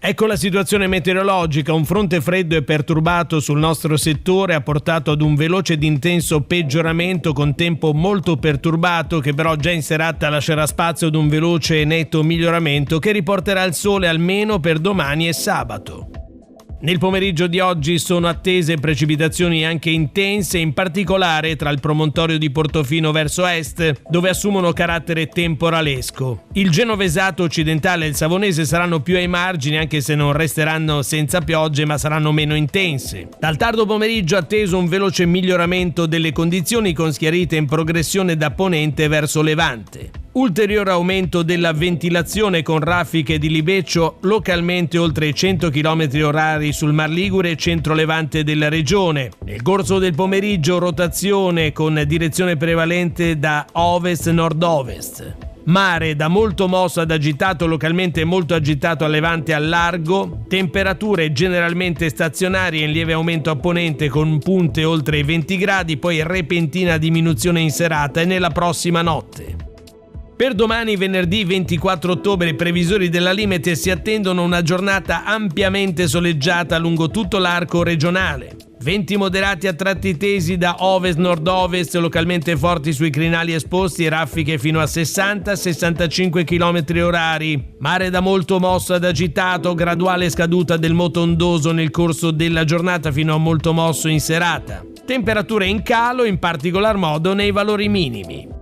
Ecco la situazione meteorologica. Un fronte freddo e perturbato sul nostro settore ha portato ad un veloce ed intenso peggioramento con tempo molto perturbato, che però già in serata lascerà spazio ad un veloce e netto miglioramento che riporterà il sole almeno per domani e sabato. Nel pomeriggio di oggi sono attese precipitazioni anche intense, in particolare tra il promontorio di Portofino verso est, dove assumono carattere temporalesco. Il Genovesato occidentale e il Savonese saranno più ai margini, anche se non resteranno senza piogge, ma saranno meno intense. Dal tardo pomeriggio atteso un veloce miglioramento delle condizioni, con schiarite in progressione da ponente verso levante. Ulteriore aumento della ventilazione con raffiche di libeccio localmente oltre i 100 km/h sul Mar Ligure e centro-levante della regione. Nel corso del pomeriggio rotazione con direzione prevalente da ovest-nord-ovest. Mare da molto mosso ad agitato, localmente molto agitato a levante e al largo. Temperature generalmente stazionarie in lieve aumento a ponente con punte oltre i 20 gradi, poi repentina diminuzione in serata e nella prossima notte. Per domani, venerdì 24 ottobre, i previsori della Limete si attendono una giornata ampiamente soleggiata lungo tutto l'arco regionale. Venti moderati a tratti tesi da ovest-nord-ovest, localmente forti sui crinali esposti e raffiche fino a 60-65 km/h. Mare da molto mosso ad agitato, graduale scaduta del moto ondoso nel corso della giornata fino a molto mosso in serata. Temperature in calo, in particolar modo nei valori minimi.